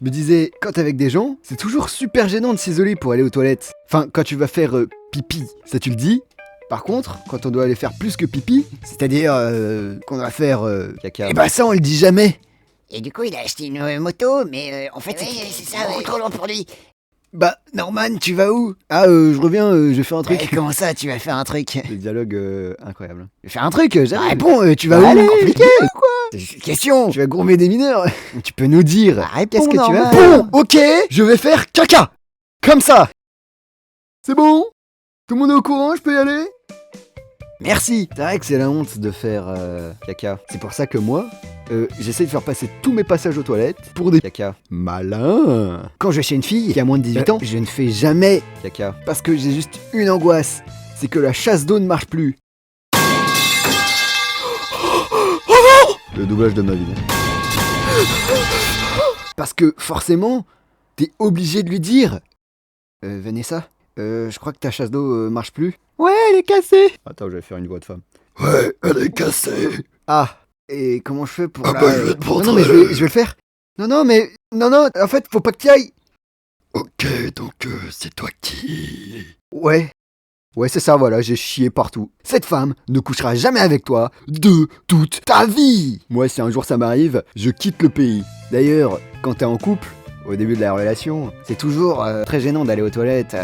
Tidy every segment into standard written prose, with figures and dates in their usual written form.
me disais, quand t'es avec des gens, c'est toujours super gênant de s'isoler pour aller aux toilettes. Enfin, quand tu vas faire pipi, ça tu le dis. Par contre, quand on doit aller faire plus que pipi, c'est-à-dire qu'on doit faire caca, et bah ça on le dit jamais. Et du coup, il a acheté une moto, mais en fait, c'est ça, trop long pour lui. Bah, Norman, tu vas où? Ah, je reviens, je vais faire un truc. Comment ça, tu vas faire un truc? Le dialogue incroyable. Je vais faire un truc, j'arrive. Réponds, tu vas où? allez, Compliqué, quoi? C'est juste une question. Tu vas gourmer des mineurs. Tu peux nous dire. Qu'est-ce que tu vas faire? Bon, ok, je vais faire caca. Comme ça. C'est bon? Tout le monde est au courant, je peux y aller? Merci. C'est vrai que c'est la honte de faire caca. C'est pour ça que moi, j'essaie de faire passer tous mes passages aux toilettes pour des caca. Malin. Quand je vais chez une fille qui a moins de 18 ans, je ne fais jamais caca. Parce que j'ai juste une angoisse. C'est que la chasse d'eau ne marche plus. Le doublage de ma vie. Parce que forcément, t'es obligé de lui dire. Vanessa, je crois que ta chasse d'eau marche plus. Ouais, elle est cassée. Attends, je vais faire une voix de femme. Ouais, elle est cassée. Ah, et comment je fais pour bah je vais te montrer. Non, mais je vais le faire. Non, en fait, faut pas que t'y ailles. Ok, donc c'est toi qui... Ouais, c'est ça, voilà, j'ai chié partout. Cette femme ne couchera jamais avec toi de toute ta vie. Moi, si un jour ça m'arrive, je quitte le pays. D'ailleurs, quand t'es en couple, au début de la relation, c'est toujours très gênant d'aller aux toilettes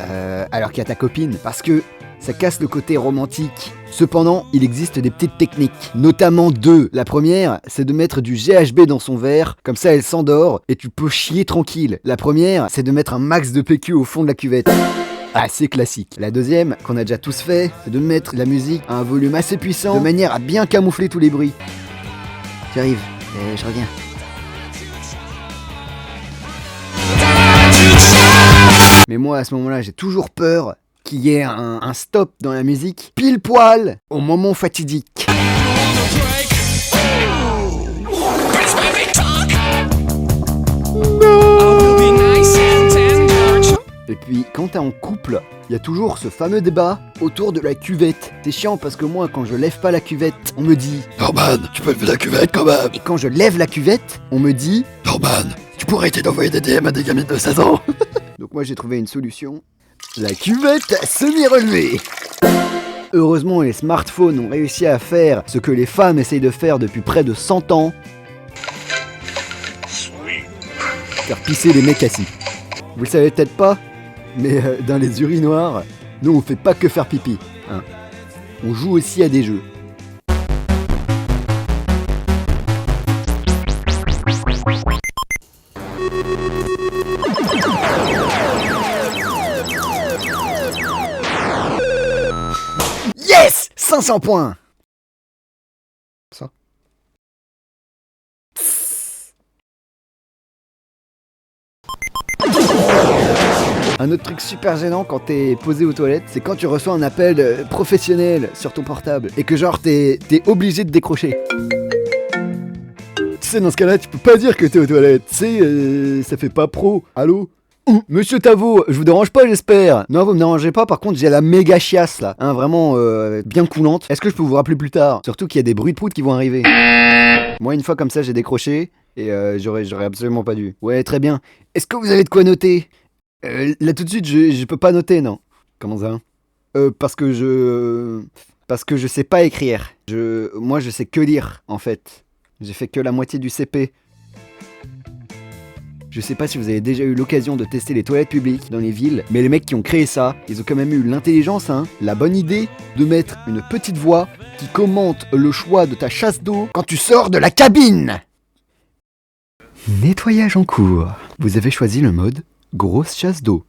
alors qu'il y a ta copine, parce que ça casse le côté romantique. Cependant, il existe des petites techniques, notamment deux. La première, c'est de mettre du GHB dans son verre, comme ça elle s'endort et tu peux chier tranquille. La première, c'est de mettre un max de PQ au fond de la cuvette. Assez classique. La deuxième, qu'on a déjà tous fait, c'est de mettre la musique à un volume assez puissant, de manière à bien camoufler tous les bruits. J'arrive, je reviens. Mais moi, à ce moment-là, j'ai toujours peur qu'il y ait un stop dans la musique, pile poil, au moment fatidique. Et puis, quand t'es en couple, il y a toujours ce fameux débat autour de la cuvette. C'est chiant parce que moi, quand je lève pas la cuvette, on me dit Norman, tu peux lever la cuvette quand même. Et quand je lève la cuvette, on me dit Norman, tu pourrais arrêter d'envoyer des DM à des gamines de 16 ans. Donc moi, j'ai trouvé une solution. La cuvette semi-relevée. Heureusement, les smartphones ont réussi à faire ce que les femmes essayent de faire depuis près de 100 ans. Faire pisser les mecs assis. Vous le savez peut-être pas, mais dans les urinoirs, nous on fait pas que faire pipi. Hein. On joue aussi à des jeux. Yes, 500 points. Ça. Un autre truc super gênant quand t'es posé aux toilettes, c'est quand tu reçois un appel professionnel sur ton portable et que genre t'es obligé de décrocher. Tu sais, dans ce cas-là, tu peux pas dire que t'es aux toilettes. Tu sais, ça fait pas pro. Allô? Monsieur Tavo, je vous dérange pas, j'espère. Non, vous me dérangez pas, par contre, j'ai la méga chiasse là. Hein, vraiment bien coulante. Est-ce que je peux vous rappeler plus tard? Surtout qu'il y a des bruits de prout qui vont arriver. Moi, une fois comme ça, j'ai décroché et j'aurais absolument pas dû. Ouais, très bien. Est-ce que vous avez de quoi noter? Là tout de suite, je peux pas noter, non. Comment ça? Parce que je sais pas écrire. Moi, je sais que lire, en fait. J'ai fait que la moitié du CP. Je sais pas si vous avez déjà eu l'occasion de tester les toilettes publiques dans les villes, mais les mecs qui ont créé ça, ils ont quand même eu l'intelligence, la bonne idée de mettre une petite voix qui commente le choix de ta chasse d'eau quand tu sors de la cabine. Nettoyage en cours. Vous avez choisi le mode grosse chasse d'eau.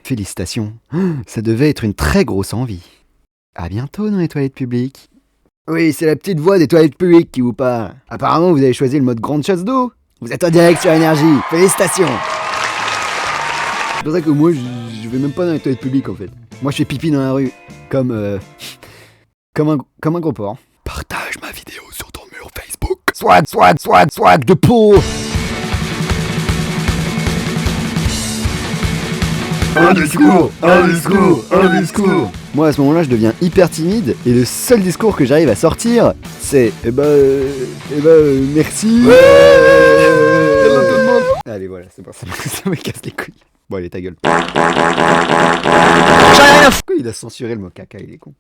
Félicitations, ça devait être une très grosse envie. À bientôt dans les toilettes publiques. Oui, c'est la petite voix des toilettes publiques qui vous parle. Apparemment, vous avez choisi le mode grande chasse d'eau. Vous êtes en direct sur Énergie. Félicitations. C'est pour ça que moi, je vais même pas dans les toilettes publiques en fait. Moi, je fais pipi dans la rue. Comme un gros porc. Partage ma vidéo sur ton mur Facebook. Swag de peau. Un discours. Moi à ce moment-là je deviens hyper timide et le seul discours que j'arrive à sortir c'est merci. Allez, voilà, c'est bon, ça me casse les couilles. Bon, allez, ta gueule. Pourquoi il a censuré le mot caca, il est con.